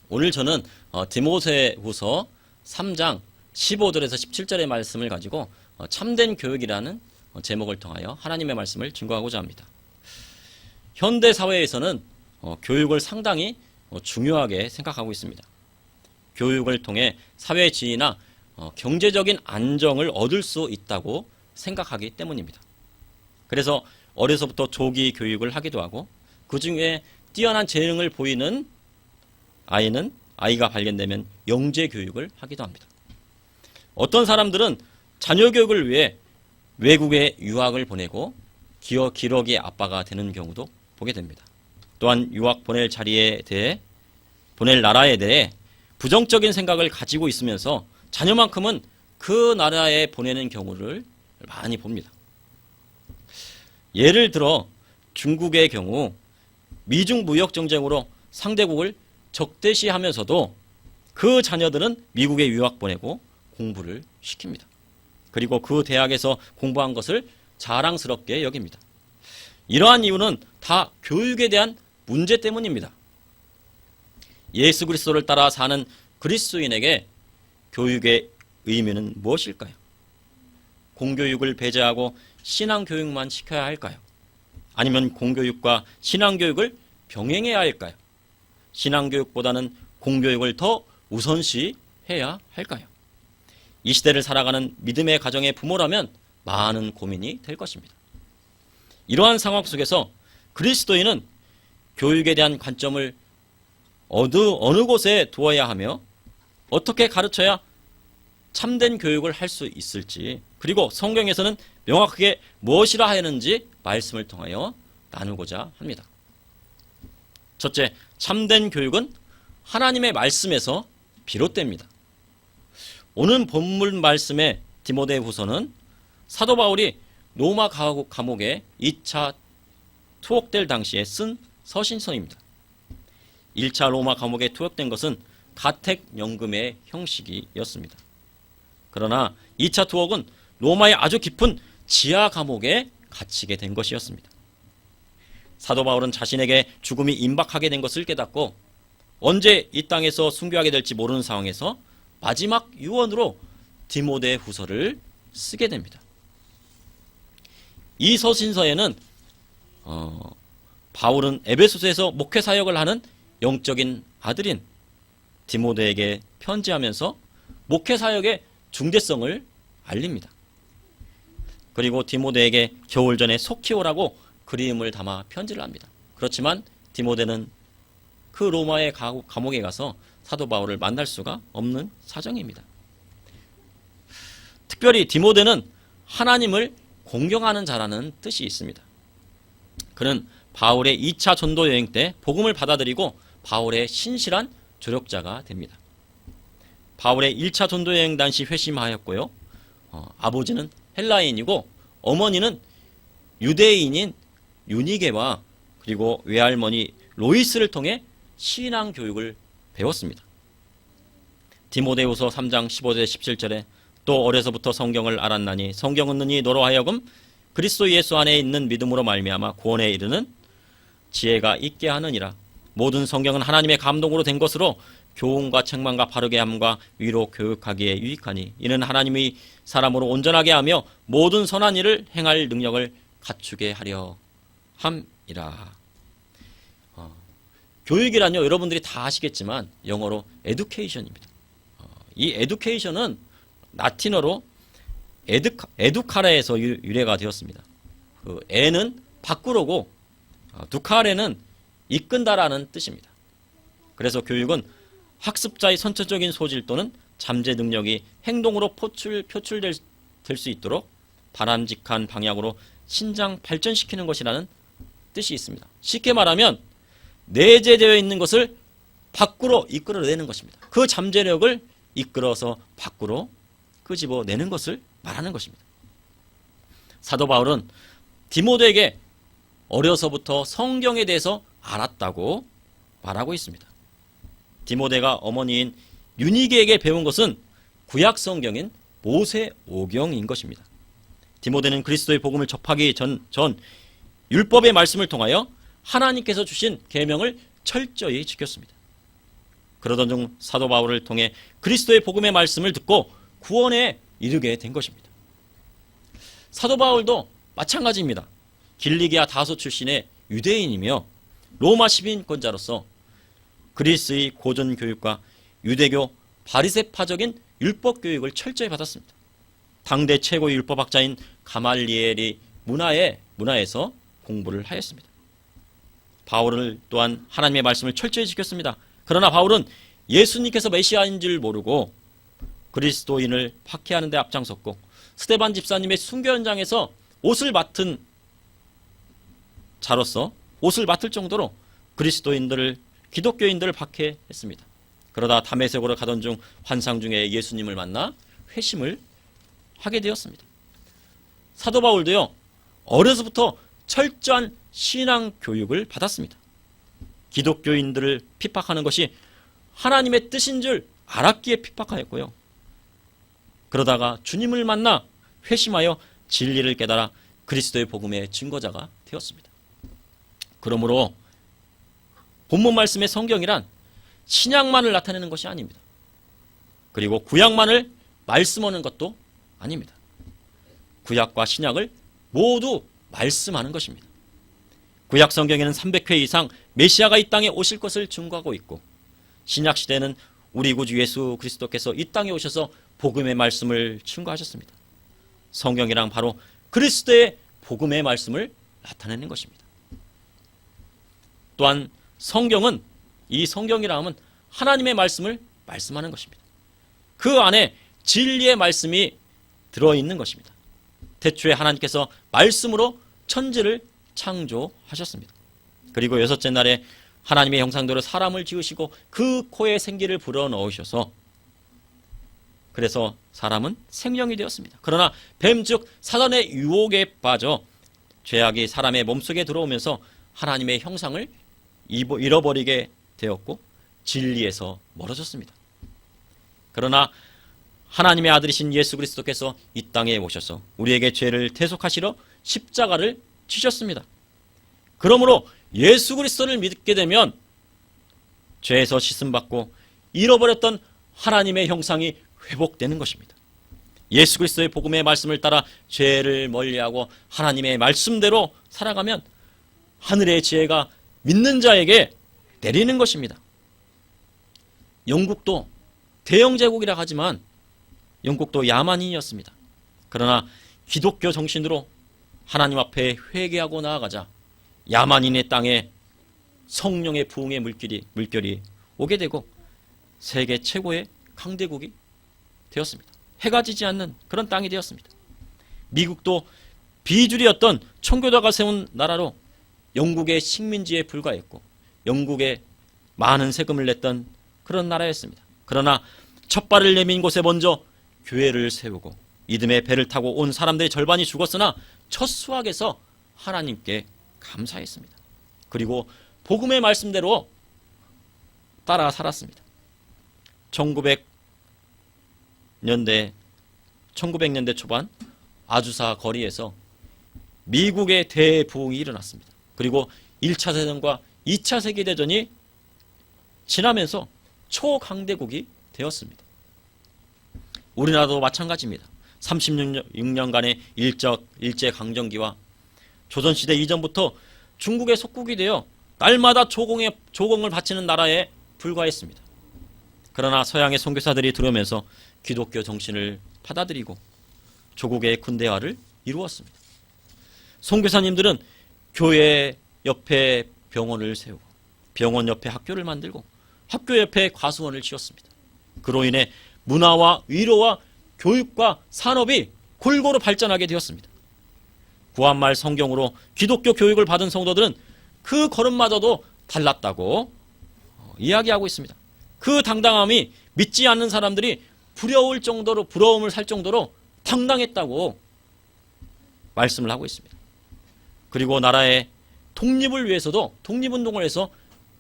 오늘 저는 디모데후서 3장 15절에서 17절의 말씀을 가지고 참된 교육이라는 제목을 통하여 하나님의 말씀을 증거하고자 합니다. 현대 사회에서는 교육을 상당히 중요하게 생각하고 있습니다. 교육을 통해 사회 지위나 경제적인 안정을 얻을 수 있다고 생각하기 때문입니다. 그래서 어려서부터 조기 교육을 하기도 하고, 그 중에 뛰어난 재능을 보이는 아이가 발견되면 영재 교육을 하기도 합니다. 어떤 사람들은 자녀 교육을 위해 외국에 유학을 보내고 기러기 아빠가 되는 경우도 보게 됩니다. 또한 유학 보낼 나라에 대해 부정적인 생각을 가지고 있으면서 자녀만큼은 그 나라에 보내는 경우를 많이 봅니다. 예를 들어 중국의 경우 미중 무역 정쟁으로 상대국을 적대시하면서도 그 자녀들은 미국에 유학 보내고 공부를 시킵니다. 그리고 그 대학에서 공부한 것을 자랑스럽게 여깁니다. 이러한 이유는 다 교육에 대한 문제 때문입니다. 예수 그리스도를 따라 사는 그리스도인에게 교육의 의미는 무엇일까요? 공교육을 배제하고 신앙교육만 시켜야 할까요? 아니면 공교육과 신앙교육을 병행해야 할까요? 신앙교육보다는 공교육을 더 우선시해야 할까요? 이 시대를 살아가는 믿음의 가정의 부모라면 많은 고민이 될 것입니다. 이러한 상황 속에서 그리스도인은 교육에 대한 관점을 어느 곳에 두어야 하며 어떻게 가르쳐야 참된 교육을 할 수 있을지, 그리고 성경에서는 명확하게 무엇이라 하였는지 말씀을 통하여 나누고자 합니다. 첫째, 참된 교육은 하나님의 말씀에서 비롯됩니다. 오늘 본문 말씀의 디모데후서는 사도 바울이 로마 감옥에 2차 투옥될 당시에 쓴 서신서입니다. 1차 로마 감옥에 투옥된 것은 가택연금의 형식이었습니다. 그러나 2차 투옥은 로마의 아주 깊은 지하 감옥에 갇히게 된 것이었습니다. 사도 바울은 자신에게 죽음이 임박하게 된 것을 깨닫고 언제 이 땅에서 순교하게 될지 모르는 상황에서 마지막 유언으로 디모데후서를 쓰게 됩니다. 이 서신서에는 바울은 에베소서에서 목회 사역을 하는 영적인 아들인 디모데에게 편지하면서 목회 사역의 중대성을 알립니다. 그리고 디모데에게 겨울 전에 속히 오라고 그림을 담아 편지를 합니다. 그렇지만 디모데는 그 로마의 감옥에 가서 사도 바울을 만날 수가 없는 사정입니다. 특별히 디모데는 하나님을 공경하는 자라는 뜻이 있습니다. 그는 바울의 2차 전도 여행 때 복음을 받아들이고 바울의 신실한 조력자가 됩니다. 바울의 1차 전도 여행 당시 회심하였고요. 아버지는 헬라인이고 어머니는 유대인인 유니게와 그리고 외할머니 로이스를 통해 신앙 교육을 배웠습니다. 디모데후서 3장 15절 17절에 또 어려서부터 성경을 알았나니 성경은 능히 너로 하여금 그리스도 예수 안에 있는 믿음으로 말미암아 구원에 이르는 지혜가 있게 하느니라. 모든 성경은 하나님의 감동으로 된 것으로 교훈과 책망과 바르게 함과 위로 교육하기에 유익하니 이는 하나님이 사람으로 온전하게 하며 모든 선한 일을 행할 능력을 갖추게 하려 함이라. 교육이란요, 여러분들이 다 아시겠지만 영어로 education입니다. 이 education은 라틴어로 에두카레에서 유래가 되었습니다. 그 에는 바꾸로고 두카레는 이끈다라는 뜻입니다. 그래서 교육은 학습자의 선천적인 소질 또는 잠재 능력이 행동으로 표출될 수 있도록 바람직한 방향으로 신장 발전시키는 것이라는 뜻이 있습니다. 쉽게 말하면 내재되어 있는 것을 밖으로 이끌어내는 것입니다. 그 잠재력을 이끌어서 밖으로 끄집어내는 것을 말하는 것입니다. 사도 바울은 디모데에게 어려서부터 성경에 대해서 알았다고 말하고 있습니다. 디모데가 어머니인 유니게에게 배운 것은 구약 성경인 모세오경인 것입니다. 디모데는 그리스도의 복음을 접하기 전 율법의 말씀을 통하여 하나님께서 주신 계명을 철저히 지켰습니다. 그러던 중 사도 바울을 통해 그리스도의 복음의 말씀을 듣고 구원에 이르게 된 것입니다. 사도 바울도 마찬가지입니다. 길리기아 다소 출신의 유대인이며 로마 시민권자로서 그리스의 고전 교육과 유대교 바리새파적인 율법 교육을 철저히 받았습니다. 당대 최고의 율법학자인 가말리엘이 문화에서 공부를 하였습니다. 바울은 또한 하나님의 말씀을 철저히 지켰습니다. 그러나 바울은 예수님께서 메시아인 줄 모르고 그리스도인을 박해하는 데 앞장섰고 스데반 집사님의 순교 현장에서 옷을 맡은 자로서 옷을 맡을 정도로 기독교인들을 박해했습니다. 그러다 다메섹으로 가던 중 환상 중에 예수님을 만나 회심을 하게 되었습니다. 사도 바울도요, 어려서부터 철저한 신앙 교육을 받았습니다. 기독교인들을 핍박하는 것이 하나님의 뜻인 줄 알았기에 핍박하였고요. 그러다가 주님을 만나 회심하여 진리를 깨달아 그리스도의 복음의 증거자가 되었습니다. 그러므로 본문 말씀의 성경이란 신약만을 나타내는 것이 아닙니다. 그리고 구약만을 말씀하는 것도 아닙니다. 구약과 신약을 모두 말씀하는 것입니다. 구약 성경에는 300회 이상 메시아가 이 땅에 오실 것을 증거하고 있고, 신약 시대는 우리 구주 예수 그리스도께서 이 땅에 오셔서 복음의 말씀을 증거하셨습니다. 성경이란 바로 그리스도의 복음의 말씀을 나타내는 것입니다. 또한 성경은, 이 성경이라 하면 하나님의 말씀을 말씀하는 것입니다. 그 안에 진리의 말씀이 들어있는 것입니다. 태초에 하나님께서 말씀으로 천지를 창조하셨습니다. 그리고 여섯째 날에 하나님의 형상대로 사람을 지으시고 그 코에 생기를 불어넣으셔서 그래서 사람은 생명이 되었습니다. 그러나 뱀 즉 사단의 유혹에 빠져 죄악이 사람의 몸속에 들어오면서 하나님의 형상을 잃어버리게 되었고 진리에서 멀어졌습니다. 그러나 하나님의 아들이신 예수 그리스도께서 이 땅에 오셔서 우리에게 죄를 대속하시러 십자가를 지셨습니다. 그러므로 예수 그리스도를 믿게 되면 죄에서 씻음받고 잃어버렸던 하나님의 형상이 회복되는 것입니다. 예수 그리스도의 복음의 말씀을 따라 죄를 멀리하고 하나님의 말씀대로 살아가면 하늘의 지혜가 믿는 자에게 내리는 것입니다. 영국도 대영제국이라 하지만 영국도 야만인이었습니다. 그러나 기독교 정신으로 하나님 앞에 회개하고 나아가자 야만인의 땅에 성령의 부흥의 물결이 오게 되고 세계 최고의 강대국이 되었습니다. 해가 지지 않는 그런 땅이 되었습니다. 미국도 비주류였던 청교도가 세운 나라로 영국의 식민지에 불과했고 영국에 많은 세금을 냈던 그런 나라였습니다. 그러나 첫 발을 내민 곳에 먼저 교회를 세우고 이듬해 배를 타고 온 사람들의 절반이 죽었으나 첫 수확에서 하나님께 감사했습니다. 그리고 복음의 말씀대로 따라 살았습니다. 1900년대 초반 아주사 거리에서 미국의 대부흥이 일어났습니다. 그리고 1차 세대전과 2차 세계대전이 지나면서 초강대국이 되었습니다. 우리나라도 마찬가지입니다. 36년간의 일제강점기와 조선시대 이전부터 중국의 속국이 되어 날마다 조공을 바치는 나라에 불과했습니다. 그러나 서양의 선교사들이 들어오면서 기독교 정신을 받아들이고 조국의 근대화를 이루었습니다. 선교사님들은 교회 옆에 병원을 세우고 병원 옆에 학교를 만들고 학교 옆에 과수원을 지었습니다. 그로 인해 문화와 의료와 교육과 산업이 골고루 발전하게 되었습니다. 구한말 성경으로 기독교 교육을 받은 성도들은 그 걸음마저도 달랐다고 이야기하고 있습니다. 그 당당함이 믿지 않는 사람들이 부러움을 살 정도로 당당했다고 말씀을 하고 있습니다. 그리고 나라의 독립을 위해서도 독립운동을 해서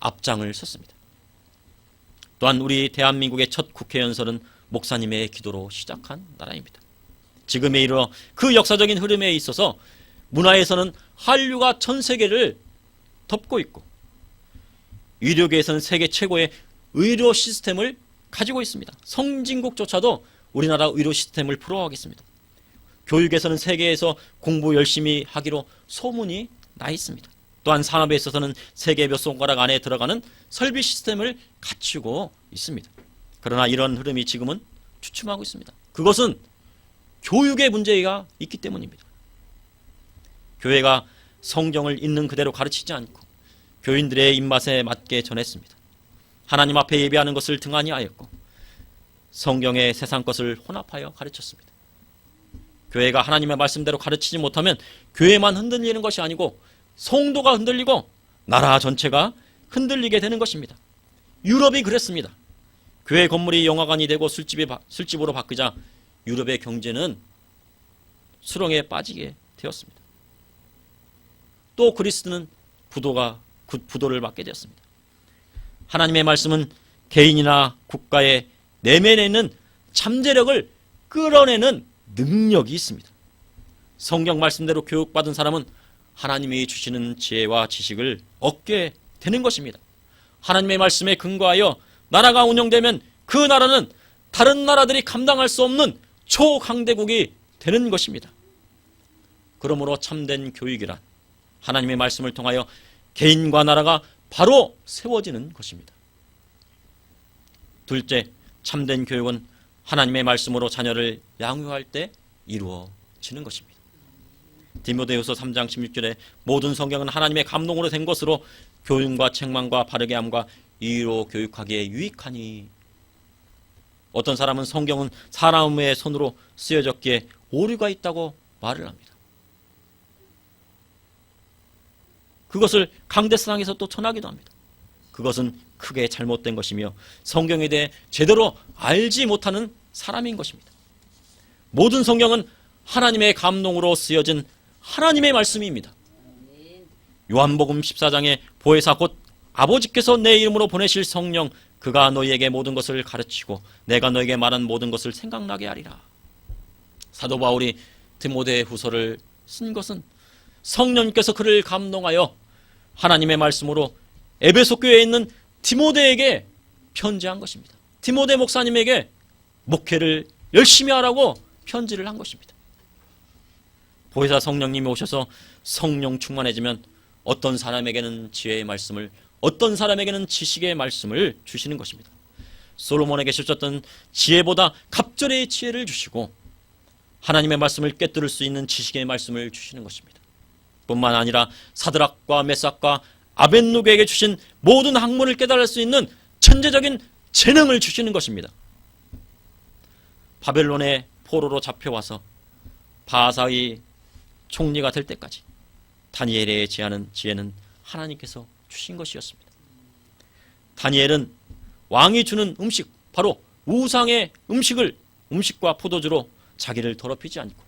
앞장을 섰습니다. 또한 우리 대한민국의 첫 국회 연설은 목사님의 기도로 시작한 나라입니다. 지금에 이르러 그 역사적인 흐름에 있어서 문화에서는 한류가 전 세계를 덮고 있고 의료계에서는 세계 최고의 의료 시스템을 가지고 있습니다. 선진국조차도 우리나라 의료 시스템을 부러워하겠습니다. 교육에서는 세계에서 공부 열심히 하기로 소문이 나 있습니다. 또한 산업에 있어서는 세계 몇 손가락 안에 들어가는 설비 시스템을 갖추고 있습니다. 그러나 이런 흐름이 지금은 주춤하고 있습니다. 그것은 교육의 문제가 있기 때문입니다. 교회가 성경을 있는 그대로 가르치지 않고 교인들의 입맛에 맞게 전했습니다. 하나님 앞에 예배하는 것을 등한히 하였고 성경의 세상 것을 혼합하여 가르쳤습니다. 교회가 하나님의 말씀대로 가르치지 못하면 교회만 흔들리는 것이 아니고 성도가 흔들리고 나라 전체가 흔들리게 되는 것입니다. 유럽이 그랬습니다. 교회 건물이 영화관이 되고 술집으로 바뀌자 유럽의 경제는 수렁에 빠지게 되었습니다. 또 그리스는 부도를 맞게 되었습니다. 하나님의 말씀은 개인이나 국가의 내면에 있는 잠재력을 끌어내는 능력이 있습니다. 성경 말씀대로 교육받은 사람은 하나님이 주시는 지혜와 지식을 얻게 되는 것입니다. 하나님의 말씀에 근거하여 나라가 운영되면 그 나라는 다른 나라들이 감당할 수 없는 초강대국이 되는 것입니다. 그러므로 참된 교육이란 하나님의 말씀을 통하여 개인과 나라가 바로 세워지는 것입니다. 둘째, 참된 교육은 하나님의 말씀으로 자녀를 양육할 때 이루어지는 것입니다. 디모데후서 3장 16절에 모든 성경은 하나님의 감동으로 된 것으로 교훈과 책망과 바르게 함과 이로 교육하기에 유익하니. 어떤 사람은 성경은 사람의 손으로 쓰여졌기에 오류가 있다고 말을 합니다. 그것을 강대상에서 또 전하기도 합니다. 그것은 크게 잘못된 것이며 성경에 대해 제대로 알지 못하는 사람인 것입니다. 모든 성경은 하나님의 감동으로 쓰여진 하나님의 말씀입니다. 요한복음 14장에 보혜사 곧 아버지께서 내 이름으로 보내실 성령 그가 너희에게 모든 것을 가르치고 내가 너에게 말한 모든 것을 생각나게 하리라. 사도 바울이 디모데후서를 쓴 것은 성령께서 그를 감동하여 하나님의 말씀으로 에베소 교회에 있는 디모데에게 편지한 것입니다. 디모데 목사님에게 목회를 열심히 하라고 편지를 한 것입니다. 보혜사 성령님이 오셔서 성령 충만해지면 어떤 사람에게는 지혜의 말씀을, 어떤 사람에게는 지식의 말씀을 주시는 것입니다. 솔로몬에게 주셨던 지혜보다 갑절의 지혜를 주시고 하나님의 말씀을 꿰뚫을 수 있는 지식의 말씀을 주시는 것입니다. 뿐만 아니라 사드락과 메삭과 아벳누고에게 주신 모든 학문을 깨달을 수 있는 천재적인 재능을 주시는 것입니다. 바벨론의 포로로 잡혀와서 바사의 총리가 될 때까지 다니엘의 지혜는 하나님께서 주신 것이었습니다. 다니엘은 왕이 주는 음식, 바로 우상의 음식과 포도주로 자기를 더럽히지 않고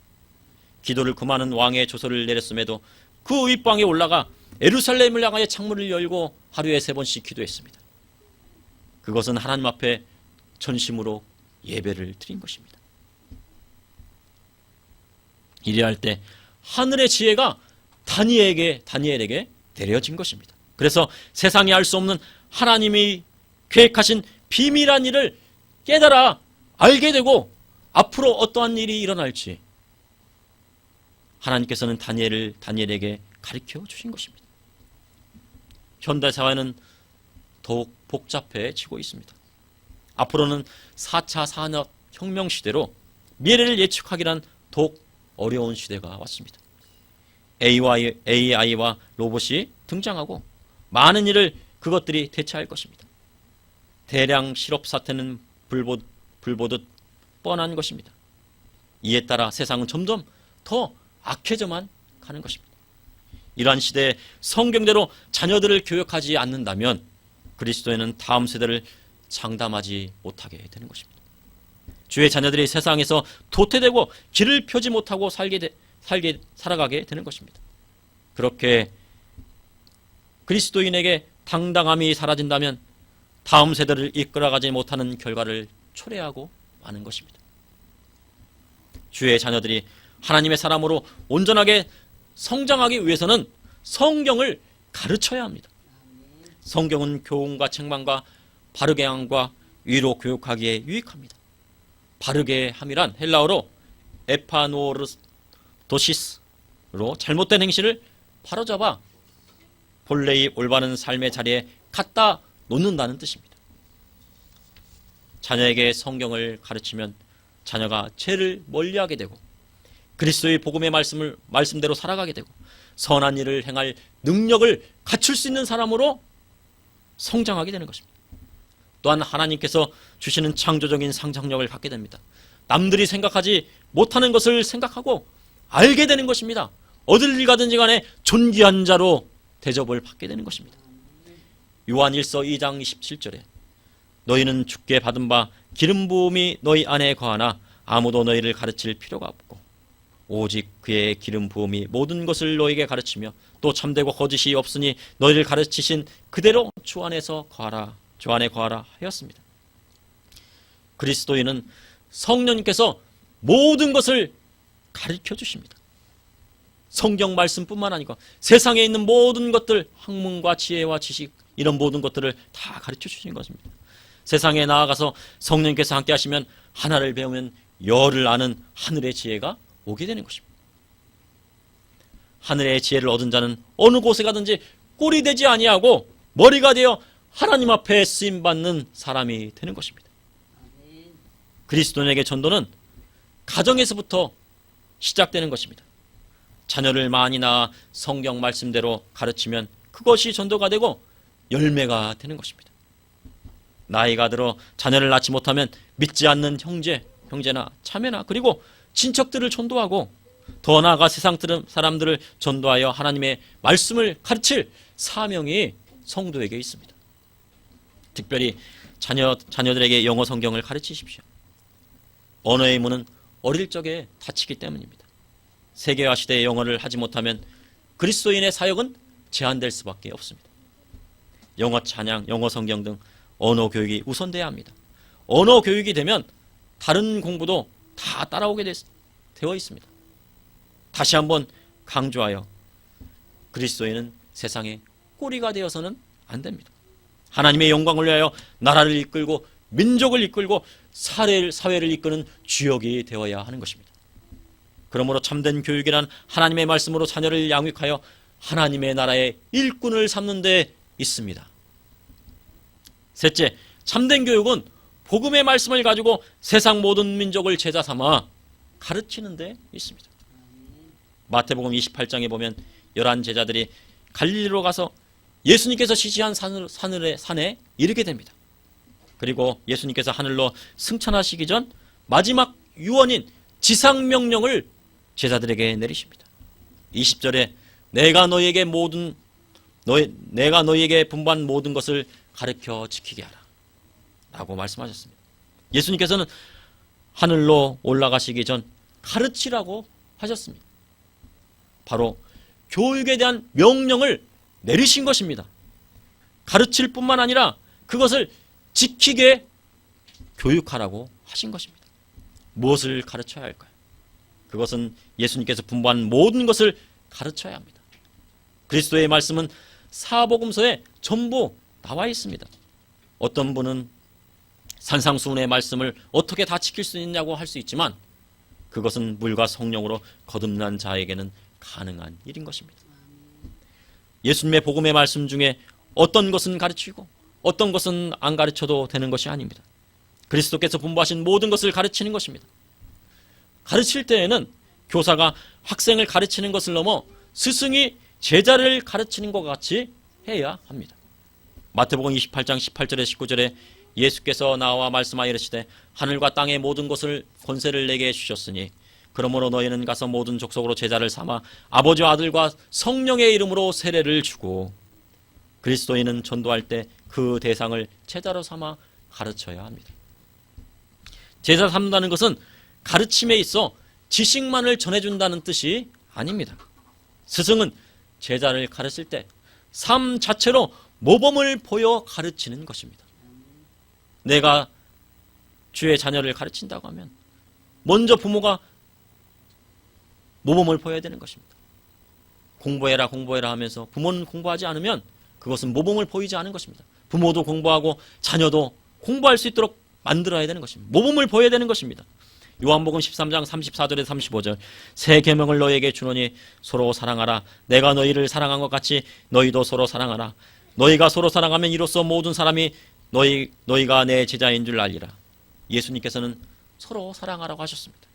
기도를 금하는 왕의 조서를 내렸음에도 그 윗방에 올라가 예루살렘을 향하여 창문을 열고 하루에 3번씩 기도했습니다. 그것은 하나님 앞에 전심으로 예배를 드린 것입니다. 이래야 할 때 하늘의 지혜가 다니엘에게 내려진 것입니다. 그래서 세상이 알 수 없는 하나님이 계획하신 비밀한 일을 깨달아 알게 되고 앞으로 어떠한 일이 일어날지 하나님께서는 다니엘에게 가르쳐 주신 것입니다. 현대 사회는 더욱 복잡해지고 있습니다. 앞으로는 4차 산업혁명 시대로 미래를 예측하기란 더욱 어려운 시대가 왔습니다. AI와 로봇이 등장하고 많은 일을 그것들이 대체할 것입니다. 대량 실업 사태는 불보듯 뻔한 것입니다. 이에 따라 세상은 점점 더 악해져만 가는 것입니다. 이러한 시대에 성경대로 자녀들을 교육하지 않는다면 그리스도인은 다음 세대를 장담하지 못하게 되는 것입니다. 주의 자녀들이 세상에서 도태되고 길을 펴지 못하고 살아가게 되는 것입니다. 그렇게 그리스도인에게 당당함이 사라진다면 다음 세대를 이끌어가지 못하는 결과를 초래하고 마는 것입니다. 주의 자녀들이 하나님의 사람으로 온전하게 성장하기 위해서는 성경을 가르쳐야 합니다. 성경은 교훈과 책망과 바르게 함과 위로 교육하기에 유익합니다. 바르게 함이란 헬라어로 에파노르도시스로 잘못된 행실을 바로잡아 본래의 올바른 삶의 자리에 갖다 놓는다는 뜻입니다. 자녀에게 성경을 가르치면 자녀가 죄를 멀리하게 되고 그리스도의 복음의 말씀대로 살아가게 되고 선한 일을 행할 능력을 갖출 수 있는 사람으로 성장하게 되는 것입니다. 또한 하나님께서 주시는 창조적인 상상력을 갖게 됩니다. 남들이 생각하지 못하는 것을 생각하고 알게 되는 것입니다. 어딜 가든지 간에 존귀한 자로 대접을 받게 되는 것입니다. 요한 1서 2장 27절에 너희는 주께 받은 바 기름 부음이 너희 안에 거하나 아무도 너희를 가르칠 필요가 없고 오직 그의 기름 부음이 모든 것을 너희에게 가르치며 또 참되고 거짓이 없으니 너희를 가르치신 그대로 주 안에서 거하라, 주 안에 거하라 하였습니다. 그리스도인은 성령님께서 모든 것을 가르쳐 주십니다. 성경 말씀뿐만 아니고 세상에 있는 모든 것들, 학문과 지혜와 지식, 이런 모든 것들을 다 가르쳐 주시는 것입니다. 세상에 나아가서 성령님께서 함께 하시면 하나를 배우면 열을 아는 하늘의 지혜가 오게 되는 것입니다. 하늘의 지혜를 얻은 자는 어느 곳에 가든지 꼴이 되지 아니하고 머리가 되어 하나님 앞에 쓰임받는 사람이 되는 것입니다. 그리스도인에게 전도는 가정에서부터 시작되는 것입니다. 자녀를 많이 낳아 성경 말씀대로 가르치면 그것이 전도가 되고 열매가 되는 것입니다. 나이가 들어 자녀를 낳지 못하면 믿지 않는 형제나 자매나 그리고 친척들을 전도하고 더 나아가 세상 사람들을 전도하여 하나님의 말씀을 가르칠 사명이 성도에게 있습니다. 특별히 자녀들에게 영어 성경을 가르치십시오. 언어의 문은 어릴 적에 닫히기 때문입니다. 세계화 시대의 영어를 하지 못하면 그리스도인의 사역은 제한될 수밖에 없습니다. 영어 찬양, 영어 성경 등 언어 교육이 우선돼야 합니다. 언어 교육이 되면 다른 공부도 다 따라오게 되어 있습니다. 다시 한번 강조하여 그리스도인은 세상의 꼬리가 되어서는 안 됩니다. 하나님의 영광을 위하여 나라를 이끌고 민족을 이끌고 사회를 이끄는 주역이 되어야 하는 것입니다. 그러므로 참된 교육이란 하나님의 말씀으로 자녀를 양육하여 하나님의 나라의 일꾼을 삼는 데 있습니다. 셋째, 참된 교육은 복음의 말씀을 가지고 세상 모든 민족을 제자 삼아 가르치는 데 있습니다. 마태복음 28장에 보면 11 제자들이 갈릴리로 가서 예수님께서 지시한 산에 이르게 됩니다. 그리고 예수님께서 하늘로 승천하시기 전 마지막 유언인 지상명령을 제자들에게 내리십니다. 20절에 내가 너희에게 분부한 모든 것을 가르쳐 지키게 하라 라고 말씀하셨습니다. 예수님께서는 하늘로 올라가시기 전 가르치라고 하셨습니다. 바로 교육에 대한 명령을 내리신 것입니다. 가르칠 뿐만 아니라 그것을 지키게 교육하라고 하신 것입니다. 무엇을 가르쳐야 할까요? 그것은 예수님께서 분부한 모든 것을 가르쳐야 합니다. 그리스도의 말씀은 사복음서에 전부 나와 있습니다. 어떤 분은 산상수훈의 말씀을 어떻게 다 지킬 수 있냐고 할 수 있지만 그것은 물과 성령으로 거듭난 자에게는 가능한 일인 것입니다. 예수님의 복음의 말씀 중에 어떤 것은 가르치고 어떤 것은 안 가르쳐도 되는 것이 아닙니다. 그리스도께서 분부하신 모든 것을 가르치는 것입니다. 가르칠 때에는 교사가 학생을 가르치는 것을 넘어 스승이 제자를 가르치는 것 같이 해야 합니다. 마태복음 28장 18절에 19절에 예수께서 나와 말씀하여 이르시되 하늘과 땅의 모든 것을 권세를 내게 주셨으니 그러므로 너희는 가서 모든 족속으로 제자를 삼아 아버지와 아들과 성령의 이름으로 세례를 주고 그리스도인은 전도할 때 그 대상을 제자로 삼아 가르쳐야 합니다. 제자 삼는다는 것은 가르침에 있어 지식만을 전해준다는 뜻이 아닙니다. 스승은 제자를 가르칠 때 삶 자체로 모범을 보여 가르치는 것입니다. 내가 주의 자녀를 가르친다고 하면 먼저 부모가 모범을 보여야 되는 것입니다. 공부해라 하면서 부모는 공부하지 않으면 그것은 모범을 보이지 않은 것입니다. 부모도 공부하고 자녀도 공부할 수 있도록 만들어야 되는 것입니다. 모범을 보여야 되는 것입니다. 요한복음 13장 34절에서 35절 새 계명을 너희에게 주노니 서로 사랑하라. 내가 너희를 사랑한 것 같이 너희도 서로 사랑하라. 너희가 서로 사랑하면 이로써 모든 사람이 너희가 내 제자인 줄 알리라. 예수님께서는 서로 사랑하라고 하셨습니다.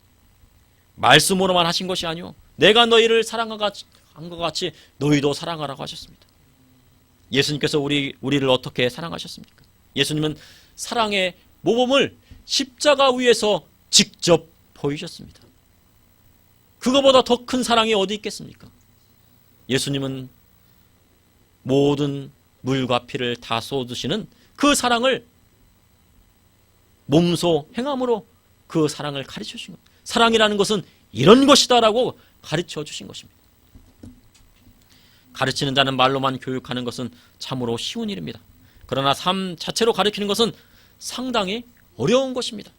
말씀으로만 하신 것이 아니오 내가 너희를 사랑한 것 같이 너희도 사랑하라고 하셨습니다. 예수님께서 우리를 어떻게 사랑하셨습니까? 예수님은 사랑의 모범을 십자가 위에서 직접 보이셨습니다. 그거보다 더 큰 사랑이 어디 있겠습니까? 예수님은 모든 물과 피를 다 쏟으시는 그 사랑을 몸소 행함으로 그 사랑을 가르쳐 주신 겁니다. 사랑이라는 것은 이런 것이다라고 가르쳐 주신 것입니다. 가르치는 자는 말로만 교육하는 것은 참으로 쉬운 일입니다. 그러나 삶 자체로 가르치는 것은 상당히 어려운 것입니다.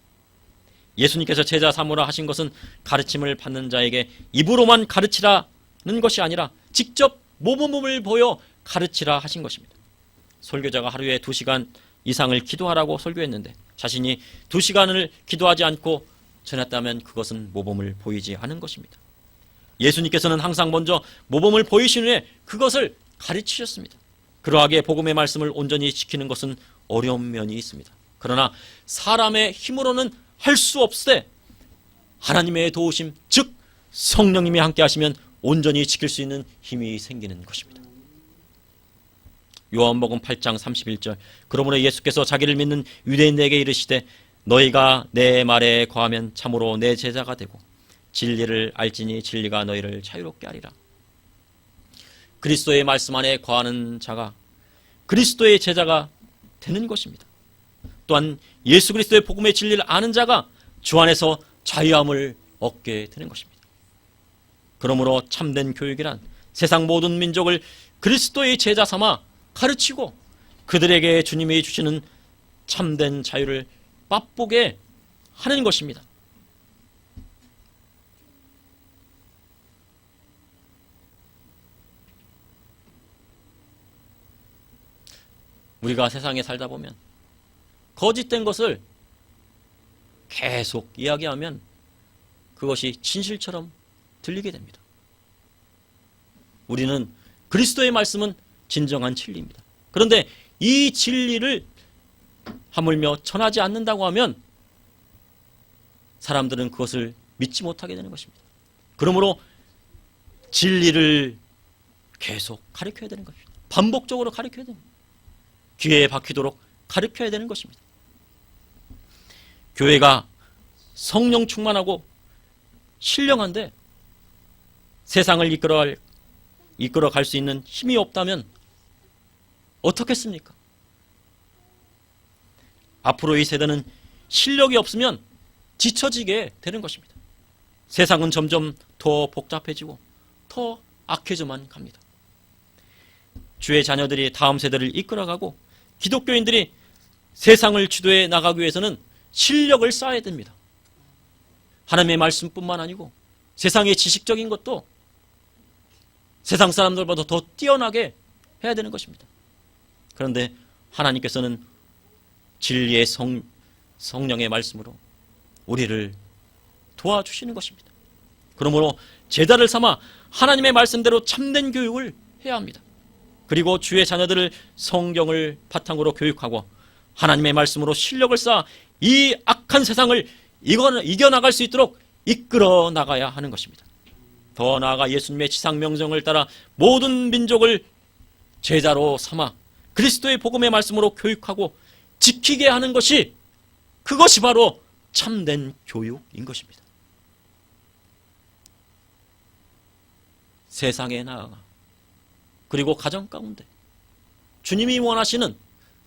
예수님께서 제자 삼으라 하신 것은 가르침을 받는 자에게 입으로만 가르치라는 것이 아니라 직접 모범을 보여 가르치라 하신 것입니다. 설교자가 하루에 2시간 이상을 기도하라고 설교했는데 자신이 2시간을 기도하지 않고 전했다면 그것은 모범을 보이지 않은 것입니다. 예수님께서는 항상 먼저 모범을 보이신 후에 그것을 가르치셨습니다. 그러하기에 복음의 말씀을 온전히 지키는 것은 어려운 면이 있습니다. 그러나 사람의 힘으로는 할 수 없으되 하나님의 도우심, 즉 성령님이 함께 하시면 온전히 지킬 수 있는 힘이 생기는 것입니다. 요한복음 8장 31절 그러므로 예수께서 자기를 믿는 유대인에게 이르시되 너희가 내 말에 거하면 참으로 내 제자가 되고 진리를 알지니 진리가 너희를 자유롭게 하리라. 그리스도의 말씀 안에 거하는 자가 그리스도의 제자가 되는 것입니다. 또한 예수 그리스도의 복음의 진리를 아는 자가 주 안에서 자유함을 얻게 되는 것입니다. 그러므로 참된 교육이란 세상 모든 민족을 그리스도의 제자 삼아 가르치고 그들에게 주님이 주시는 참된 자유를 맛보게 하는 것입니다. 우리가 세상에 살다 보면 거짓된 것을 계속 이야기하면 그것이 진실처럼 들리게 됩니다. 우리는 그리스도의 말씀은 진정한 진리입니다. 그런데 이 진리를 하물며 전하지 않는다고 하면 사람들은 그것을 믿지 못하게 되는 것입니다. 그러므로 진리를 계속 가르쳐야 되는 것입니다. 반복적으로 가르쳐야 됩니다. 귀에 박히도록 가르쳐야 되는 것입니다. 교회가 성령 충만하고 신령한데 세상을 이끌어갈 수 있는 힘이 없다면 어떻겠습니까? 앞으로 이 세대는 실력이 없으면 지쳐지게 되는 것입니다. 세상은 점점 더 복잡해지고 더 악해져만 갑니다. 주의 자녀들이 다음 세대를 이끌어가고 기독교인들이 세상을 주도해 나가기 위해서는 실력을 쌓아야 됩니다. 하나님의 말씀뿐만 아니고 세상의 지식적인 것도 세상 사람들보다 더 뛰어나게 해야 되는 것입니다. 그런데 하나님께서는 진리의 성령의 말씀으로 우리를 도와주시는 것입니다. 그러므로 제자를 삼아 하나님의 말씀대로 참된 교육을 해야 합니다. 그리고 주의 자녀들을 성경을 바탕으로 교육하고 하나님의 말씀으로 실력을 쌓아 이 악한 세상을 이겨나갈 수 있도록 이끌어 나가야 하는 것입니다. 더 나아가 예수님의 지상 명령을 따라 모든 민족을 제자로 삼아 그리스도의 복음의 말씀으로 교육하고 지키게 하는 그것이 바로 참된 교육인 것입니다. 세상에 나아가 그리고 가정 가운데 주님이 원하시는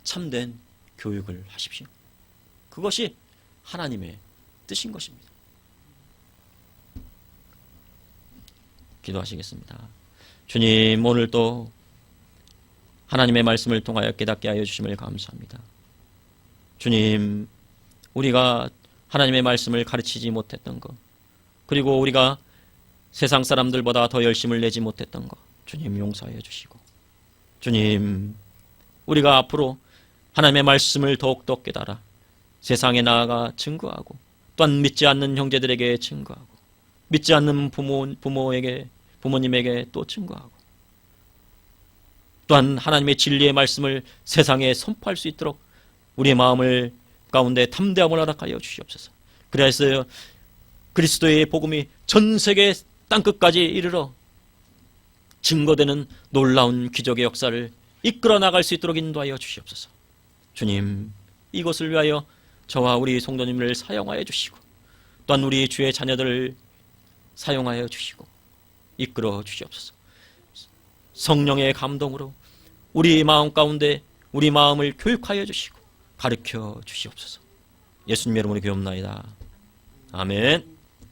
참된 교육을 하십시오. 그것이 하나님의 뜻인 것입니다. 기도하시겠습니다. 주님, 오늘도 하나님의 말씀을 통하여 깨닫게 하여 주심을 감사합니다. 주님, 우리가 하나님의 말씀을 가르치지 못했던 것, 그리고 우리가 세상 사람들보다 더 열심을 내지 못했던 것, 주님 용서하여 주시고, 주님, 우리가 앞으로 하나님의 말씀을 더욱더 깨달아 세상에 나아가 증거하고, 또한 믿지 않는 형제들에게 증거하고, 믿지 않는 부모님에게 또 증거하고, 또한 하나님의 진리의 말씀을 세상에 선포할 수 있도록 우리의 마음을 가운데 담대함을 허락하여 주시옵소서. 그래서 그리스도의 복음이 전 세계 땅끝까지 이르러 증거되는 놀라운 기적의 역사를 이끌어 나갈 수 있도록 인도하여 주시옵소서. 주님, 이것을 위하여 저와 우리 성도님을 사용하여 주시고, 또한 우리 주의 자녀들을 사용하여 주시고 이끌어 주시옵소서. 성령의 감동으로 우리 마음 가운데 우리 마음을 교육하여 주시고 가르쳐 주시옵소서. 예수님의 이름으로 기도합나이다. 아멘.